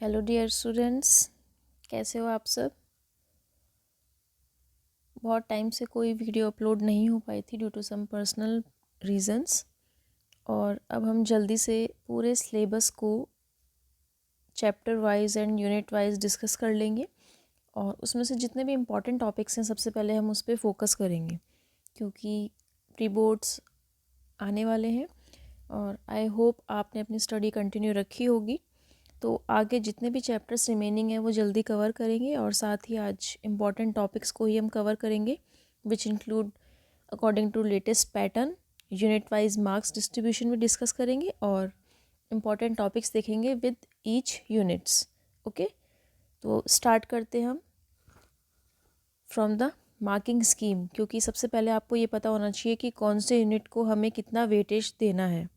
Hello dear students, कैसे हो आप सब। बहुत टाइम से कोई वीडियो अपलोड नहीं हो पाई थी due to some personal reasons. और अब हम जल्दी से पूरे सिलेबस को chapter wise and unit wise discuss कर लेंगे और उसमें से जितने भी इम्पॉर्टेंट टॉपिक्स हैं सबसे पहले हम उस पर फोकस करेंगे, क्योंकि प्री बोर्ड्स आने वाले हैं और आई होप आपने अपनी स्टडी कंटिन्यू रखी होगी। तो आगे जितने भी चैप्टर्स रिमेनिंग हैं वो जल्दी कवर करेंगे और साथ ही आज इम्पॉर्टेंट टॉपिक्स को ही हम कवर करेंगे, which include according to latest pattern. Unit wise marks distribution भी डिस्कस करेंगे और इम्पॉर्टेंट टॉपिक्स देखेंगे विद ईच यूनिट्स। ओके, तो स्टार्ट करते हैं हम फ्रॉम द मार्किंग स्कीम, क्योंकि सबसे पहले आपको ये पता होना चाहिए कि कौन से यूनिट को हमें कितना वेटेज देना है,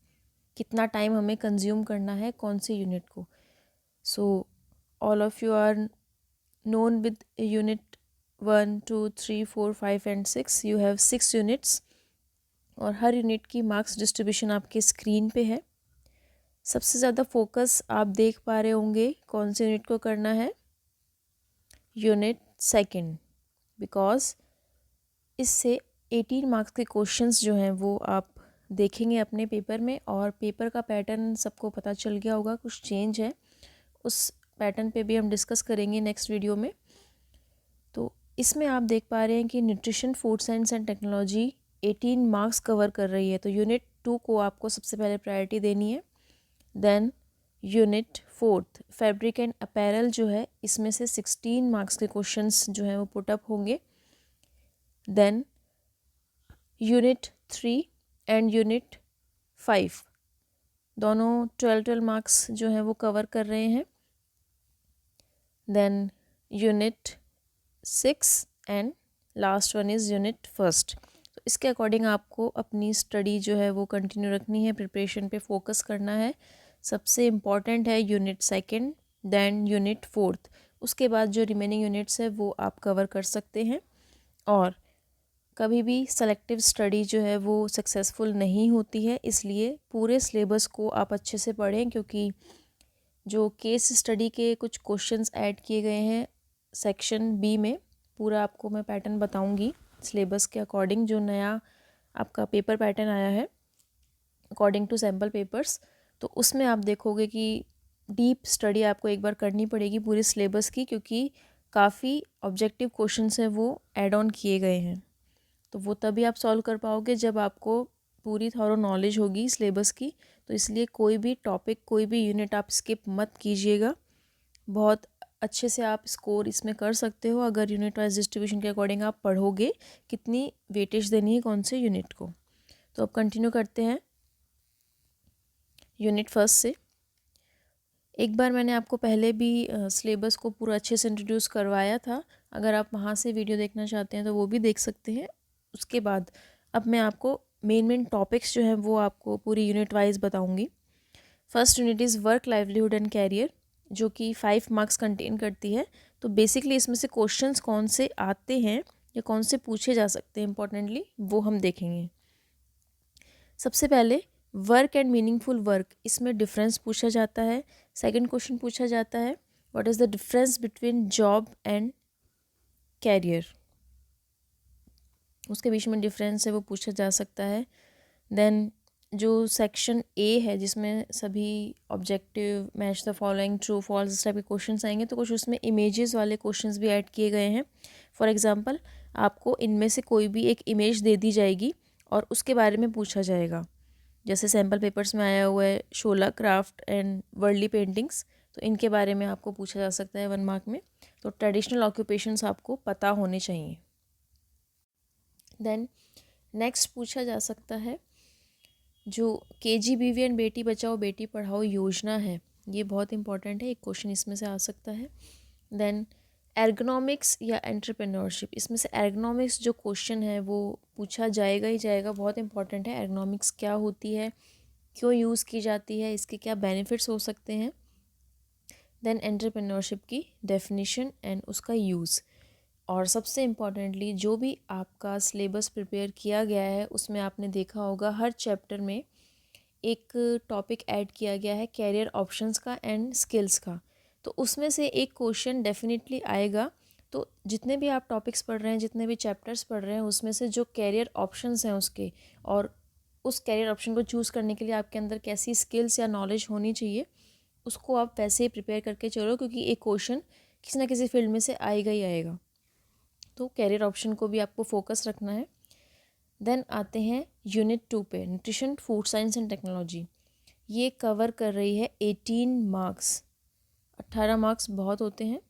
कितना टाइम हमें कंज्यूम करना है कौन से यूनिट को। So all of you are known with unit 1, 2, 3, 4, 5 and 6. You have 6 units और हर यूनिट की मार्क्स डिस्ट्रीब्यूशन आपके स्क्रीन पे है। सबसे ज़्यादा फोकस आप देख पा रहे होंगे कौन से यूनिट को करना है, यूनिट सेकंड, बिकॉज इससे 18 मार्क्स के क्वेश्चंस जो हैं वो आप देखेंगे अपने पेपर में। और पेपर का पैटर्न सबको पता चल गया होगा, कुछ चेंज है, उस पैटर्न पे भी हम डिस्कस करेंगे नेक्स्ट वीडियो में। तो इसमें आप देख पा रहे हैं कि nutrition, food science and technology 18 marks cover कर रही है, तो यूनिट 2 को आपको सबसे पहले प्रायोरिटी देनी है। Then unit 4 fabric and apparel जो है, इसमें से 16 मार्क्स के क्वेश्चंस जो हैं वो पुटअप होंगे। देन यूनिट 3 एंड यूनिट 5 दोनों 12 मार्क्स जो हैं वो कवर कर रहे हैं। Then unit 6 and last one is unit first. तो इसके अकॉर्डिंग आपको अपनी स्टडी जो है वो कंटिन्यू रखनी है, प्रिपरेशन पे फोकस करना है। सबसे इम्पॉर्टेंट है unit second, then unit fourth. उसके बाद जो रिमेनिंग यूनिट्स है वो आप कवर कर सकते हैं। और कभी भी सेलेक्टिव स्टडी जो है वो सक्सेसफुल नहीं होती है, इसलिए पूरे सिलेबस को आप अच्छे से पढ़ें, क्योंकि जो केस स्टडी के कुछ क्वेश्चंस ऐड किए गए हैं सेक्शन बी में, पूरा आपको मैं पैटर्न बताऊंगी सिलेबस के अकॉर्डिंग। जो नया आपका पेपर पैटर्न आया है अकॉर्डिंग टू सैम्पल पेपर्स, तो उसमें आप देखोगे कि डीप स्टडी आपको एक बार करनी पड़ेगी पूरे सिलेबस की, क्योंकि काफ़ी ऑब्जेक्टिव क्वेश्चंस हैं वो ऐड ऑन किए गए हैं। तो वो तभी आप सॉल्व कर पाओगे जब आपको पूरी थॉरो नॉलेज होगी सिलेबस की। तो इसलिए कोई भी टॉपिक, कोई भी यूनिट आप स्किप मत कीजिएगा। बहुत अच्छे से आप स्कोर इसमें कर सकते हो अगर यूनिट वाइज डिस्ट्रीब्यूशन के अकॉर्डिंग आप पढ़ोगे कितनी वेटेज देनी है कौन से यूनिट को। तो अब कंटिन्यू करते हैं यूनिट फर्स्ट से। एक बार मैंने आपको पहले भी सिलेबस को पूरा अच्छे से इंट्रोड्यूस करवाया था, अगर आप वहाँ से वीडियो देखना चाहते हैं तो वो भी देख सकते हैं। उसके बाद अब मैं आपको मेन टॉपिक्स जो हैं वो आपको पूरी यूनिट वाइज बताऊँगी। First unit is work, livelihood and career, जो कि 5 मार्क्स कंटेन करती है। तो बेसिकली इसमें से क्वेश्चंस कौन से आते हैं या कौन से पूछे जा सकते हैं इंपॉर्टेंटली, वो हम देखेंगे। सबसे पहले वर्क एंड मीनिंगफुल वर्क, इसमें डिफरेंस पूछा जाता है। सेकंड क्वेश्चन पूछा जाता है what is the difference between job and career, उसके बीच में डिफरेंस है वो पूछा जा सकता है। देन जो सेक्शन ए है जिसमें सभी objective, match the following, true false, इस टाइप के क्वेश्चंस आएंगे, तो कुछ उसमें इमेजेस वाले क्वेश्चंस भी ऐड किए गए हैं। फॉर एग्जांपल आपको इनमें से कोई भी एक इमेज दे दी जाएगी और उसके बारे में पूछा जाएगा। जैसे सैम्पल पेपर्स में आया हुआ है शोला क्राफ्ट एंड वर्ल्डली पेंटिंग्स, तो इनके बारे में आपको पूछा जा सकता है 1 मार्क में। तो ट्रेडिशनल ऑक्यूपेशंस आपको पता होने चाहिए। देन नेक्स्ट पूछा जा सकता है जो KGBV एंड बेटी बचाओ बेटी पढ़ाओ योजना है, ये बहुत इंपॉर्टेंट है, एक क्वेश्चन इसमें से आ सकता है। देन एर्गोनॉमिक्स या एंटरप्रेन्योरशिप, इसमें से एर्गोनॉमिक्स जो क्वेश्चन है वो पूछा जाएगा ही जाएगा, बहुत इंपॉर्टेंट है। एर्गोनॉमिक्स क्या होती है, क्यों यूज़ की जाती है, इसके क्या बेनिफिट्स हो सकते हैं। देन एंटरप्रेन्योरशिप की डेफिनेशन एंड उसका यूज़। और सबसे इम्पॉर्टेंटली जो भी आपका सिलेबस प्रिपेयर किया गया है उसमें आपने देखा होगा हर चैप्टर में एक टॉपिक ऐड किया गया है कैरियर ऑप्शंस का एंड स्किल्स का। तो उसमें से एक क्वेश्चन डेफिनेटली आएगा। तो जितने भी आप टॉपिक्स पढ़ रहे हैं, जितने भी चैप्टर्स पढ़ रहे हैं, उसमें से जो कैरियर ऑप्शंस हैं उसके, और उस कैरियर ऑप्शन को चूज़ करने के लिए आपके अंदर कैसी स्किल्स या नॉलेज होनी चाहिए, उसको आप वैसे ही प्रिपेयर करके चलो, क्योंकि एक क्वेश्चन किसी ना किसी फील्ड में से आएगा ही आएगा। तो कैरियर ऑप्शन को भी आपको फोकस रखना है। देन आते हैं यूनिट 2 पे, nutrition, food science and technology. ये कवर कर रही है 18 मार्क्स। 18 मार्क्स बहुत होते हैं,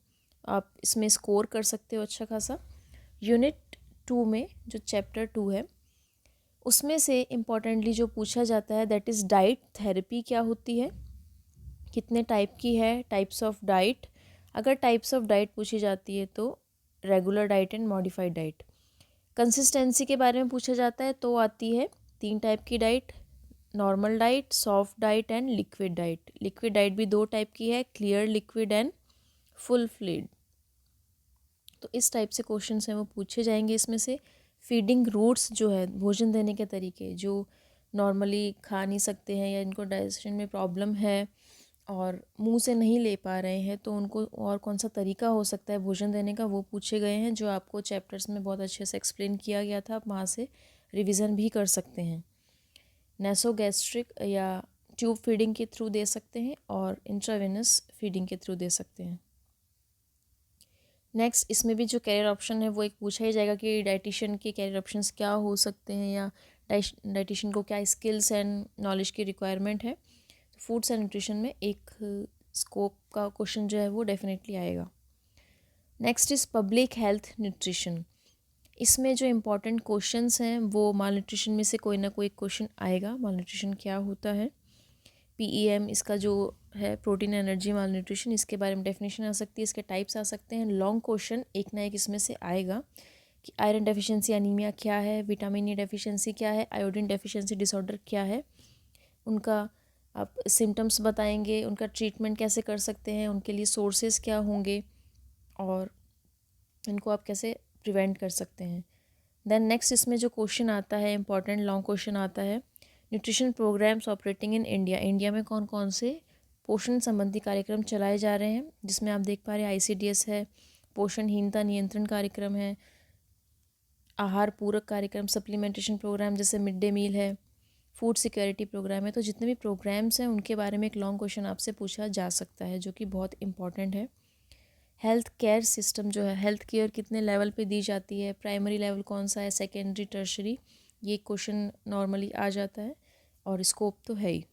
आप इसमें स्कोर कर सकते हो अच्छा खासा। यूनिट 2 में जो चैप्टर 2 है उसमें से इम्पॉर्टेंटली जो पूछा जाता है दैट इज़ डाइट थेरेपी क्या होती है, कितने टाइप की है, टाइप्स ऑफ डाइट। अगर टाइप्स ऑफ डाइट पूछी जाती है तो regular diet and modified diet. Consistency के बारे में पूछा जाता है तो आती है 3 टाइप की diet, normal diet, soft diet and liquid diet. Liquid diet भी 2 टाइप की है, clear liquid and full fluid. तो इस टाइप से क्वेश्चंस हैं वो पूछे जाएंगे इसमें से। फीडिंग रूट्स जो है, भोजन देने के तरीके, जो नॉर्मली खा नहीं सकते हैं या इनको डाइजेशन में प्रॉब्लम है और मुंह से नहीं ले पा रहे हैं, तो उनको और कौन सा तरीका हो सकता है भोजन देने का, वो पूछे गए हैं, जो आपको चैप्टर्स में बहुत अच्छे से एक्सप्लेन किया गया था। आप वहाँ से रिवीजन भी कर सकते हैं। नेसोगैस्ट्रिक या ट्यूब फीडिंग के थ्रू दे सकते हैं और इंट्रावेनस फीडिंग के थ्रू दे सकते हैं। नेक्स्ट, इसमें भी जो कैरियर ऑप्शन है वो एक पूछा ही जाएगा कि डाइटिशियन के कैरियर ऑप्शंस क्या हो सकते हैं, या डाइटिशियन को क्या स्किल्स एंड नॉलेज की रिक्वायरमेंट है। तो फूड्स एंड न्यूट्रिशन में एक स्कोप का क्वेश्चन जो है वो डेफिनेटली आएगा। Next is public health nutrition. इसमें जो इम्पोर्टेंट क्वेश्चंस हैं वो माल न्यूट्रिशन में से कोई ना कोई क्वेश्चन आएगा। माल न्यूट्रिशन क्या होता है, PEM इसका जो है, प्रोटीन एनर्जी माल न्यूट्रिशन, इसके बारे में डेफिनेशन आ सकती है, इसके टाइप्स आ सकते हैं। लॉन्ग क्वेश्चन एक ना एक इसमें से आएगा कि आयरन डेफिशिएंसी अनीमिया क्या है, विटामिन E डेफिशिएंसी क्या है, आयोडीन डेफिशिएंसी डिसऑर्डर क्या है, उनका आप सिम्टम्स बताएंगे, उनका ट्रीटमेंट कैसे कर सकते हैं, उनके लिए सोर्सेज क्या होंगे और इनको आप कैसे प्रिवेंट कर सकते हैं। देन नेक्स्ट इसमें जो क्वेश्चन आता है, इंपॉर्टेंट लॉन्ग क्वेश्चन आता है, nutrition programmes operating in India. India में कौन कौन से पोषण संबंधी कार्यक्रम चलाए जा रहे हैं, जिसमें आप देख पा रहे हैं ICDS है, पोषणहीनता नियंत्रण कार्यक्रम है, आहार पूरक कार्यक्रम, सप्लीमेंटेशन प्रोग्राम जैसे मिड डे मील है, फूड सिक्योरिटी प्रोग्राम है। तो जितने भी प्रोग्राम्स हैं उनके बारे में एक लॉन्ग क्वेश्चन आपसे पूछा जा सकता है, जो कि बहुत इंपॉर्टेंट है। हेल्थ केयर सिस्टम जो है, हेल्थ केयर कितने लेवल पे दी जाती है, प्राइमरी लेवल कौन सा है, सेकेंडरी, टर्शरी, ये क्वेश्चन नॉर्मली आ जाता है और स्कोप तो है ही।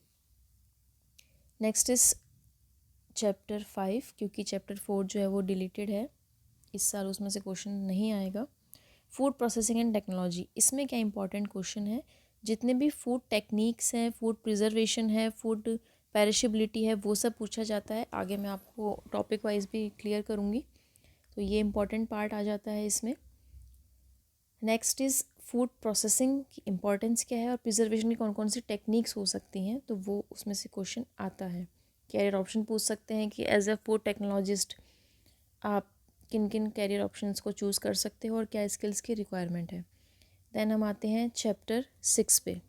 नेक्स्ट इस चैप्टर 5, क्योंकि चैप्टर 4 जो है वो डिलीटेड है इस साल, उसमें से क्वेश्चन नहीं आएगा। फूड प्रोसेसिंग एंड टेक्नोलॉजी, इसमें क्या इंपॉर्टेंट क्वेश्चन है, जितने भी फूड टेक्निक्स हैं, फूड प्रिजर्वेशन है, फूड पेरिशेबिलिटी है, वो सब पूछा जाता है। आगे मैं आपको टॉपिक वाइज भी क्लियर करूँगी, तो ये इंपॉर्टेंट पार्ट आ जाता है इसमें। नेक्स्ट इज़ फूड प्रोसेसिंग की इम्पॉर्टेंस क्या है और प्रिजर्वेशन की कौन कौन सी टेक्निक्स हो सकती हैं, तो वो उसमें से क्वेश्चन आता है। कैरियर ऑप्शन पूछ सकते हैं कि एज ए फूड टेक्नोलॉजिस्ट आप किन किन कैरियर ऑप्शंस को चूज़ कर सकते हो और क्या स्किल्स की रिक्वायरमेंट है। देन हम आते हैं चैप्टर 6 पे।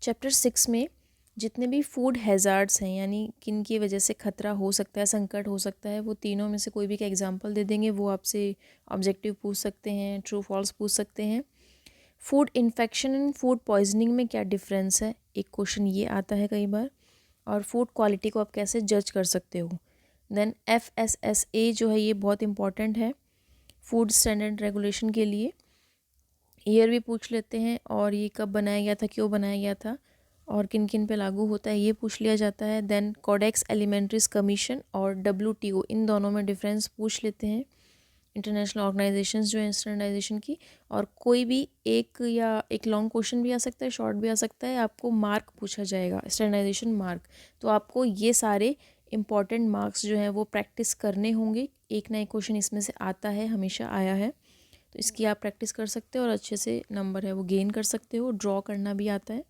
चैप्टर 6 में जितने भी फूड हैज़ार्ड्स हैं, यानी किन की वजह से खतरा हो सकता है, संकट हो सकता है, वो तीनों में से कोई भी का एग्जांपल दे देंगे। वो आपसे ऑब्जेक्टिव पूछ सकते हैं, ट्रू फॉल्स पूछ सकते हैं। Food infection and food poisoning में क्या डिफरेंस है, एक क्वेश्चन ये आता है कई बार। और फूड क्वालिटी को आप कैसे जज कर सकते हो। देन FSSA जो है ये बहुत इंपॉर्टेंट है फूड स्टैंडर्ड रेगुलेशन के लिए। ईयर भी पूछ लेते हैं और ये कब बनाया गया था, क्यों बनाया गया था और किन किन पे लागू होता है, ये पूछ लिया जाता है। देन कोडेक्स एलिमेंट्रीज कमीशन और WTO, इन दोनों में डिफरेंस पूछ लेते हैं। इंटरनेशनल ऑर्गेनाइजेशंस जो है स्टैंडर्डाइजेशन की। और कोई भी एक या एक लॉन्ग क्वेश्चन भी आ सकता है, शॉर्ट भी आ सकता है, आपको मार्क पूछा जाएगा, स्टैंडर्डाइजेशन मार्क। तो आपको ये सारे इंपॉर्टेंट मार्क्स जो हैं वो प्रैक्टिस करने होंगे। एक ना एक क्वेश्चन इसमें से आता है, हमेशा आया है, तो इसकी आप प्रैक्टिस कर सकते हो और अच्छे से नंबर है वो गेन कर सकते हो। ड्रॉ करना भी आता है,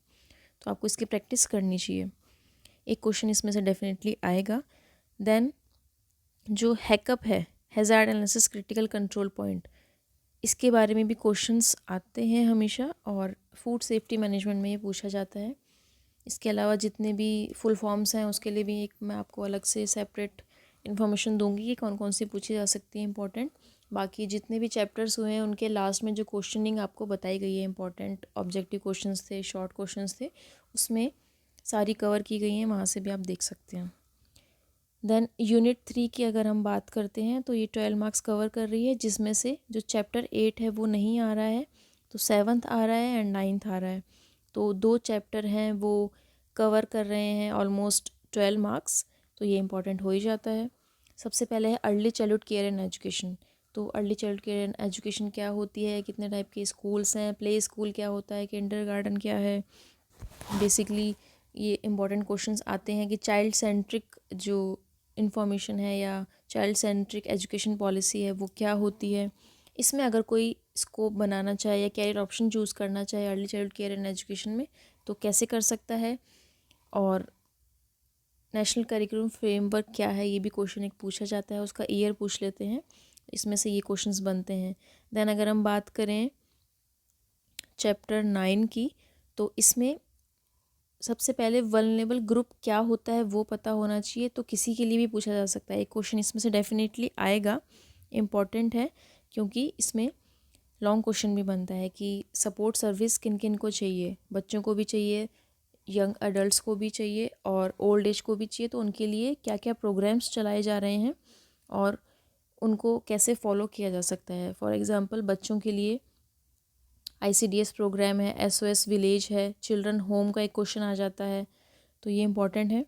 तो आपको इसकी प्रैक्टिस करनी चाहिए। एक क्वेश्चन इसमें से डेफिनेटली आएगा। देन जो हैकअप है, hazard analysis critical control point, इसके बारे में भी क्वेश्चंस आते हैं हमेशा और फूड सेफ्टी मैनेजमेंट में ये पूछा जाता है। इसके अलावा जितने भी फुल फॉर्म्स हैं उसके लिए भी एक मैं आपको अलग से सेपरेट इन्फॉर्मेशन दूंगी कि कौन कौन सी पूछी जा सकती है इंपॉर्टेंट। बाकी जितने भी चैप्टर्स हुए हैं उनके लास्ट में जो क्वेश्चनिंग आपको बताई गई है इंपॉर्टेंट ऑब्जेक्टिव क्वेश्चंस थे, शॉर्ट क्वेश्चंस थे, उसमें सारी कवर की गई हैं, वहाँ से भी आप देख सकते हैं। देन यूनिट 3 की अगर हम बात करते हैं तो ये 12 मार्क्स कवर कर रही है, जिसमें से जो चैप्टर 8 है वो नहीं आ रहा है, तो 7th आ रहा है एंड 9th आ रहा है। तो 2 चैप्टर हैं वो कवर कर रहे हैं ऑलमोस्ट 12 मार्क्स, तो ये इंपॉर्टेंट हो ही जाता है। सबसे पहले है early childhood care and education. तो early child care and education क्या होती है, कितने टाइप के स्कूल्स हैं, प्ले स्कूल क्या होता है, किंडरगार्टन क्या है, बेसिकली ये इंपॉर्टेंट क्वेश्चंस आते हैं कि चाइल्ड सेंट्रिक जो इन्फॉर्मेशन है या चाइल्ड सेंट्रिक एजुकेशन पॉलिसी है वो क्या होती है। इसमें अगर कोई स्कोप बनाना चाहे या कैरियर ऑप्शन चूज़ करना चाहे early child care and education में तो कैसे कर सकता है, और नेशनल करिकुलम फ्रेमवर्क क्या है ये भी क्वेश्चन एक पूछा जाता है, उसका ईयर पूछ लेते हैं, इसमें से ये क्वेश्चंस बनते हैं। देन अगर हम बात करें चैप्टर 9 की तो इसमें सबसे पहले वल्नरेबल ग्रुप क्या होता है वो पता होना चाहिए, तो किसी के लिए भी पूछा जा सकता है, एक क्वेश्चन इसमें से डेफिनेटली आएगा, इम्पॉर्टेंट है क्योंकि इसमें लॉन्ग क्वेश्चन भी बनता है कि सपोर्ट सर्विस किन किन को चाहिए, बच्चों को भी चाहिए, यंग अडल्ट्स को भी चाहिए और ओल्ड एज को भी चाहिए, तो उनके लिए क्या क्या प्रोग्राम्स चलाए जा रहे हैं और उनको कैसे फॉलो किया जा सकता है। फॉर एग्ज़ाम्पल बच्चों के लिए ICDS प्रोग्राम है, SOS विलेज है, चिल्ड्रन होम का एक क्वेश्चन आ जाता है, तो ये इंपॉर्टेंट है।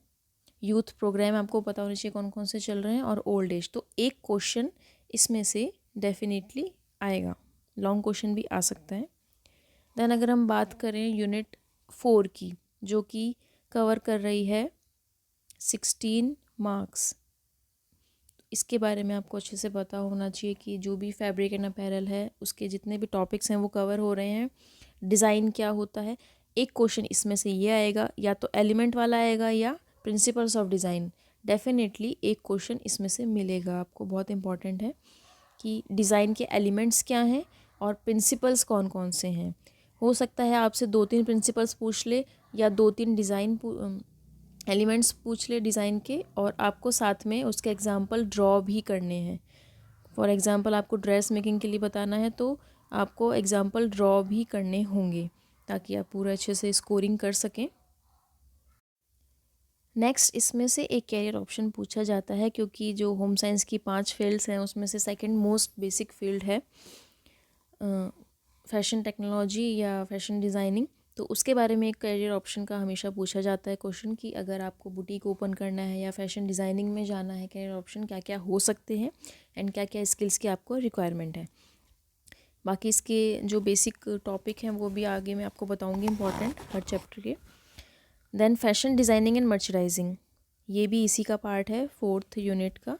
यूथ प्रोग्राम आपको पता होना चाहिए कौन कौन से चल रहे हैं, और ओल्ड एज, तो एक क्वेश्चन इसमें से डेफिनेटली आएगा, लॉन्ग क्वेश्चन भी आ सकता है। देन अगर हम बात करें यूनिट 4 की जो कि कवर कर रही है 16 मार्क्स, इसके बारे में आपको अच्छे से पता होना चाहिए कि जो भी फैब्रिक एंड अपैरल है उसके जितने भी टॉपिक्स हैं वो कवर हो रहे हैं। डिज़ाइन क्या होता है, एक क्वेश्चन इसमें से ये आएगा, या तो एलिमेंट वाला आएगा या प्रिंसिपल्स ऑफ डिज़ाइन, डेफिनेटली एक क्वेश्चन इसमें से मिलेगा आपको। बहुत इंपॉर्टेंट है कि डिज़ाइन के एलिमेंट्स क्या हैं और प्रिंसिपल्स कौन कौन से हैं। हो सकता है आपसे 2-3 प्रिंसिपल्स पूछ ले या 2-3 डिज़ाइन एलिमेंट्स पूछ ले डिज़ाइन के, और आपको साथ में उसके एग्जांपल ड्रॉ भी करने हैं। फॉर एग्जांपल आपको ड्रेस मेकिंग के लिए बताना है तो आपको एग्जांपल ड्रॉ भी करने होंगे ताकि आप पूरा अच्छे से स्कोरिंग कर सकें। नेक्स्ट इसमें से एक कैरियर ऑप्शन पूछा जाता है क्योंकि जो होम साइंस की 5 फील्ड्स हैं उसमें से सेकंड मोस्ट बेसिक फील्ड है फैशन टेक्नोलॉजी या फैशन डिज़ाइनिंग, तो उसके बारे में एक करियर ऑप्शन का हमेशा पूछा जाता है क्वेश्चन कि अगर आपको बुटीक ओपन करना है या फैशन डिज़ाइनिंग में जाना है, करियर ऑप्शन क्या क्या हो सकते हैं एंड क्या क्या स्किल्स की आपको रिक्वायरमेंट है। बाकी इसके जो बेसिक टॉपिक हैं वो भी आगे मैं आपको बताऊंगी इंपॉर्टेंट हर चैप्टर के। Then fashion designing and merchandising, ये भी इसी का पार्ट है 4th यूनिट का,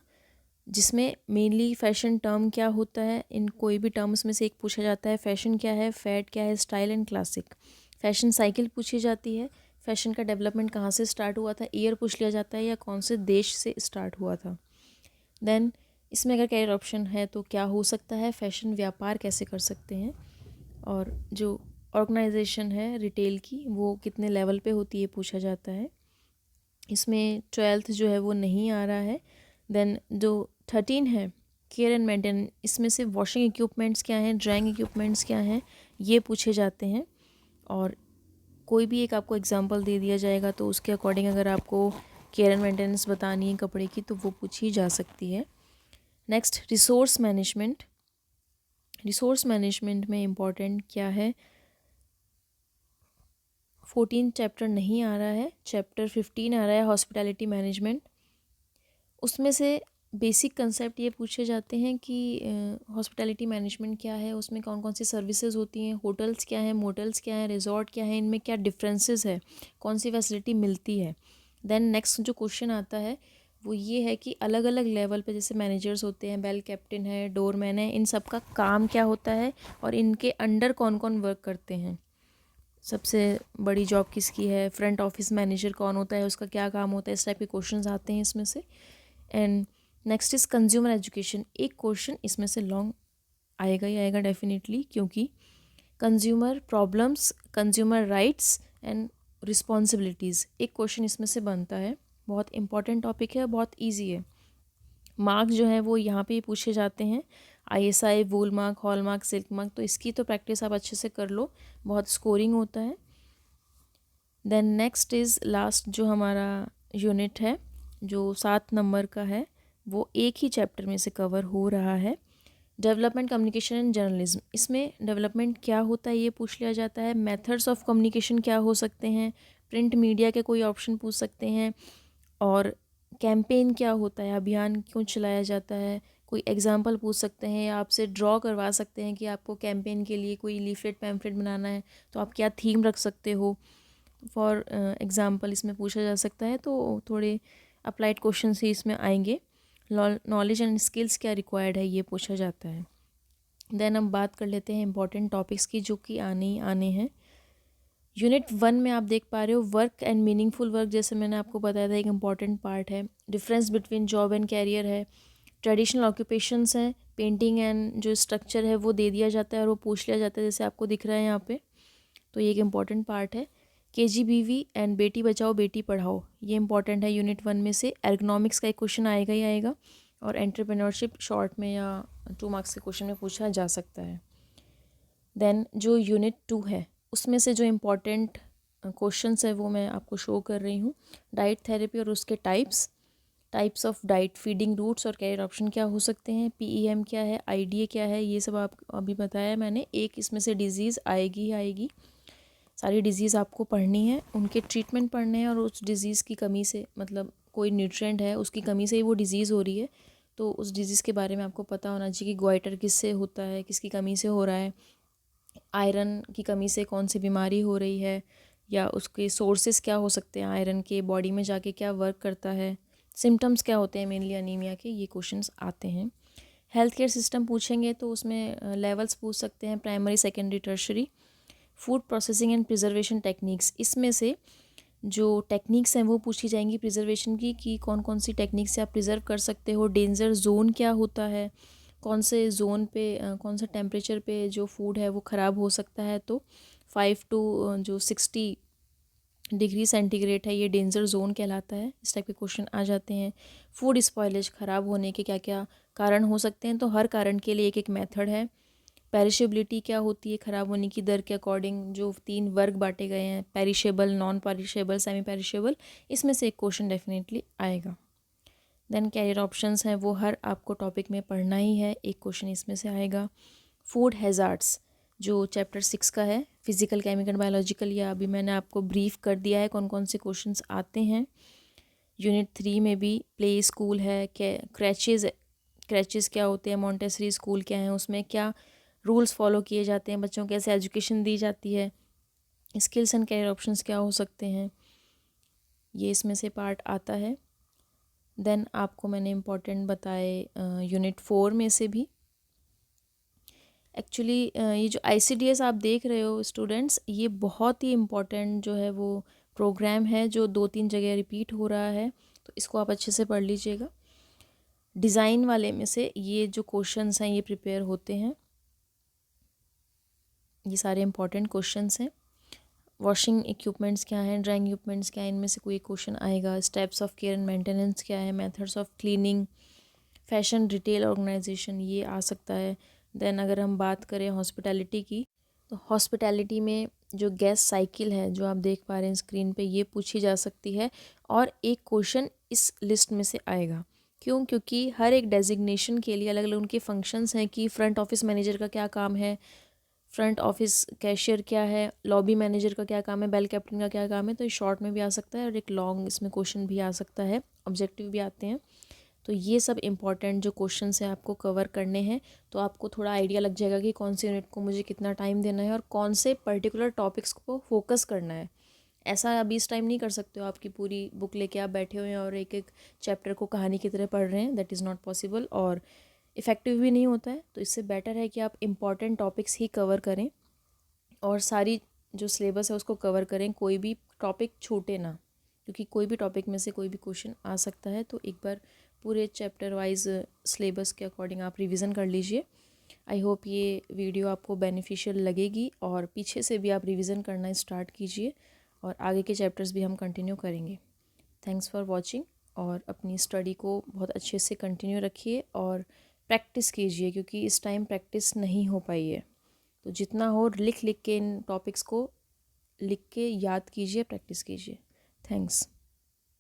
जिसमें मेनली फ़ैशन टर्म क्या होता है, इन कोई भी टर्म्स में से एक पूछा जाता है। फ़ैशन क्या है, फैड क्या है, style and classic. Fashion cycle पूछी जाती है, फ़ैशन का डेवलपमेंट कहाँ से स्टार्ट हुआ था, ईयर पूछ लिया जाता है या कौन से देश से स्टार्ट हुआ था। देन इसमें अगर कैरियर ऑप्शन है तो क्या हो सकता है, फ़ैशन व्यापार कैसे कर सकते हैं, और जो ऑर्गेनाइजेशन है रिटेल की वो कितने लेवल पे होती है पूछा जाता है। इसमें 12th जो है वो नहीं आ रहा है। देन जो 13 है केयर एंड मेंटेन, इसमें से वॉशिंग इक्विपमेंट्स क्या हैं, ड्राइंग इक्विपमेंट्स क्या हैं, ये पूछे जाते हैं, और कोई भी एक आपको एग्जांपल दे दिया जाएगा तो उसके अकॉर्डिंग अगर आपको केयर एंड मेंटेनेंस बतानी है कपड़े की तो वो पूछी जा सकती है। Next resource management, resource management में इम्पॉर्टेंट क्या है, 14 चैप्टर नहीं आ रहा है, चैप्टर 15 आ रहा है हॉस्पिटैलिटी मैनेजमेंट। उसमें से बेसिक कंसेप्ट ये पूछे जाते हैं कि हॉस्पिटैलिटी मैनेजमेंट क्या है, उसमें कौन कौन सी सर्विसेज होती हैं, होटल्स क्या हैं, मोटल्स क्या हैं, रिजॉर्ट क्या है, इनमें क्या डिफरेंसेस है, कौन सी फैसिलिटी मिलती है। देन नेक्स्ट जो क्वेश्चन आता है वो ये है कि अलग अलग लेवल पे जैसे मैनेजर्स होते हैं, बेल कैप्टन है, डोरमैन है, इन सब का काम क्या होता है और इनके अंडर कौन कौन वर्क करते हैं, सबसे बड़ी जॉब किसकी है, फ्रंट ऑफिस मैनेजर कौन होता है, उसका क्या काम होता है, इस टाइप के क्वेश्चंस आते हैं इसमें से। And next is consumer education, एक क्वेश्चन इसमें से लॉन्ग आएगा ही आएगा डेफिनेटली, क्योंकि consumer problems, consumer rights and responsibilities, एक क्वेश्चन इसमें से बनता है। बहुत इंपॉर्टेंट टॉपिक है, बहुत ईजी है। मार्क्स जो है वो यहाँ पे पूछे जाते हैं, ISI, woolmark, hallmark, silk mark. तो इसकी तो प्रैक्टिस आप अच्छे से कर लो, बहुत स्कोरिंग होता है। देन नेक्स्ट इज़ लास्ट जो हमारा यूनिट है जो 7 नंबर का है, वो एक ही चैप्टर में से कवर हो रहा है, डेवलपमेंट कम्युनिकेशन एंड जर्नलिज्म। इसमें डेवलपमेंट क्या होता है ये पूछ लिया जाता है, मेथड्स ऑफ कम्युनिकेशन क्या हो सकते हैं, प्रिंट मीडिया के कोई ऑप्शन पूछ सकते हैं, और कैंपेन क्या होता है, अभियान क्यों चलाया जाता है, कोई एग्जांपल पूछ सकते हैं, या आपसे ड्रॉ करवा सकते हैं कि आपको कैंपेन के लिए कोई लीफलेट पैम्फलेट बनाना है तो आप क्या थीम रख सकते हो, फॉर एग्ज़ाम्पल इसमें पूछा जा सकता है। तो थोड़े अप्लाइड क्वेश्चन ही इसमें आएंगे। नॉलेज एंड स्किल्स क्या रिक्वायर्ड है ये पूछा जाता है। देन हम बात कर लेते हैं इंपॉर्टेंट टॉपिक्स की जो कि आने हैं। यूनिट 1 में आप देख पा रहे हो वर्क एंड मीनिंगफुल वर्क, जैसे मैंने आपको बताया था एक इम्पॉर्टेंट पार्ट है। Difference between job and career है। ट्रेडिशनल ऑक्यूपेशंस हैं, पेंटिंग एंड जो स्ट्रक्चर है वो दे दिया जाता है और वो पूछ लिया जाता है, जैसे आपको दिख रहा है यहाँ पे। तो ये एक इम्पॉर्टेंट पार्ट है। KGBV एंड बेटी बचाओ बेटी पढ़ाओ, ये इंपॉर्टेंट है यूनिट 1 में से। एर्गोनॉमिक्स का एक क्वेश्चन आएगा ही आएगा, और एंटरप्रेन्योरशिप शॉर्ट में या 2 मार्क्स के क्वेश्चन में पूछा जा सकता है। देन जो यूनिट 2 है उसमें से जो इम्पॉर्टेंट क्वेश्चंस है वो मैं आपको शो कर रही हूँ। डाइट थेरेपी और उसके types of diet, feeding routes और कैरियर ऑप्शन क्या हो सकते हैं, PEM क्या है, IDA क्या है, ये सब आप अभी बताया मैंने। एक इसमें से डिजीज़ आएगी ही आएगी। सारी डिजीज़ आपको पढ़नी है, उनके ट्रीटमेंट पढ़ने हैं, और उस डिज़ीज़ की कमी से, मतलब कोई न्यूट्रिएंट है उसकी कमी से ही वो डिज़ीज़ हो रही है, तो उस डिज़ीज़ के बारे में आपको पता होना चाहिए कि गोइटर किससे होता है, किसकी कमी से हो रहा है, आयरन की कमी से कौन सी बीमारी हो रही है, या उसके सोर्सेज क्या हो सकते हैं आयरन के, बॉडी में जाके क्या वर्क करता है, सिम्टम्स क्या होते हैं मेनली अनीमिया के, ये क्वेश्चंस आते हैं। हेल्थ केयर सिस्टम पूछेंगे तो उसमें लेवल्स पूछ सकते हैं, primary, secondary, tertiary. Food processing and preservation techniques, इसमें से जो टेक्निक्स हैं वो पूछी जाएंगी प्रिजर्वेशन की, कि कौन कौन सी टेक्निक से आप प्रिजर्व कर सकते हो। डेंजर जोन क्या होता है, कौन से जोन पे कौन से टेम्परेचर पे जो फूड है वो ख़राब हो सकता है। तो 5 to जो 60 डिग्री सेंटीग्रेड है ये डेंजर जोन कहलाता है। इस टाइप के क्वेश्चन आ जाते हैं। फूड स्पॉयलेज, ख़राब होने के क्या क्या कारण हो सकते हैं, तो हर कारण के लिए एक एक मेथड है। पेरिशेबिलिटी क्या होती है, ख़राब होने की दर के अकॉर्डिंग जो 3 वर्ग बांटे गए हैं, perishable, non perishable, semi perishable, इसमें से एक क्वेश्चन डेफिनेटली आएगा। देन कैरियर ऑप्शंस हैं वो हर आपको टॉपिक में पढ़ना ही है, एक क्वेश्चन इसमें से आएगा। फूड हैज़ार्ड्स जो चैप्टर 6 का है, फिजिकल, केमिकल, बायोलॉजिकल, या अभी मैंने आपको ब्रीफ कर दिया है कौन कौन से क्वेश्चंस आते हैं। यूनिट 3 में भी प्ले स्कूल है, क्रैचेज़ क्या होते हैं, मॉन्टेसरी स्कूल क्या है, उसमें क्या रूल्स फॉलो किए जाते हैं, बच्चों को कैसे एजुकेशन दी जाती है, स्किल्स एंड कैरियर ऑप्शंस क्या हो सकते हैं, ये इसमें से पार्ट आता है। देन आपको मैंने इम्पोर्टेंट बताए यूनिट 4 में से भी। एक्चुअली ये जो ICDS आप देख रहे हो स्टूडेंट्स, ये बहुत ही इम्पॉर्टेंट जो है वो प्रोग्राम है जो 2-3 जगह रिपीट हो रहा है, तो इसको आप अच्छे से पढ़ लीजिएगा। डिज़ाइन वाले में से ये जो क्वेश्चंस हैं ये प्रिपेयर होते हैं, ये सारे इंपॉर्टेंट क्वेश्चंस हैं। वॉशिंग इक्विपमेंट्स क्या हैं, ड्राइंग इक्विपमेंट्स क्या हैं, इनमें से कोई क्वेश्चन आएगा। Steps of care and maintenance क्या है, methods of cleaning, fashion retail organisation, ये आ सकता है। देन अगर हम बात करें हॉस्पिटैलिटी की, तो हॉस्पिटैलिटी में जो गैस साइकिल है जो आप देख पा रहे हैं स्क्रीन पे, ये पूछी जा सकती है, और एक क्वेश्चन इस लिस्ट में से आएगा। क्यों? क्योंकि हर एक डेजिग्नेशन के लिए अलग अलग उनके फंक्शंस हैं, कि फ्रंट ऑफिस मैनेजर का क्या काम है, फ्रंट ऑफिस कैशियर क्या है, लॉबी मैनेजर का क्या काम है, बेल कैप्टन का क्या काम है। तो ये शॉर्ट में भी आ सकता है और एक लॉन्ग इसमें क्वेश्चन भी आ सकता है, ऑब्जेक्टिव भी आते हैं। तो ये सब इंपॉर्टेंट जो क्वेश्चन है आपको कवर करने हैं, तो आपको थोड़ा आइडिया लग जाएगा कि कौन सी यूनिट को मुझे कितना टाइम देना है और कौन से पर्टिकुलर टॉपिक्स को फोकस करना है। ऐसा अभी इस टाइम नहीं कर सकते हो आपकी पूरी बुक लेके आप बैठे हुए हैं और एक एक चैप्टर को कहानी की तरह पढ़ रहे हैं, दैट इज़ नॉट पॉसिबल, और इफ़ेक्टिव भी नहीं होता है। तो इससे बेटर है कि आप इम्पॉर्टेंट टॉपिक्स ही कवर करें और सारी जो सिलेबस है उसको कवर करें, कोई भी टॉपिक छूटे ना, क्योंकि कोई भी टॉपिक में से कोई भी क्वेश्चन आ सकता है। तो एक बार पूरे चैप्टर वाइज सिलेबस के अकॉर्डिंग आप रिवीजन कर लीजिए। आई होप ये वीडियो आपको बेनिफिशियल लगेगी और पीछे से भी आप रिवीजन करना स्टार्ट कीजिए। और आगे के चैप्टर्स भी हम कंटिन्यू करेंगे। थैंक्स फॉर वॉचिंग, और अपनी स्टडी को बहुत अच्छे से कंटिन्यू रखिए और प्रैक्टिस कीजिए, क्योंकि इस टाइम प्रैक्टिस नहीं हो पाई है। तो जितना हो लिख लिख के इन टॉपिक्स को लिख के याद कीजिए, प्रैक्टिस कीजिए। थैंक्स।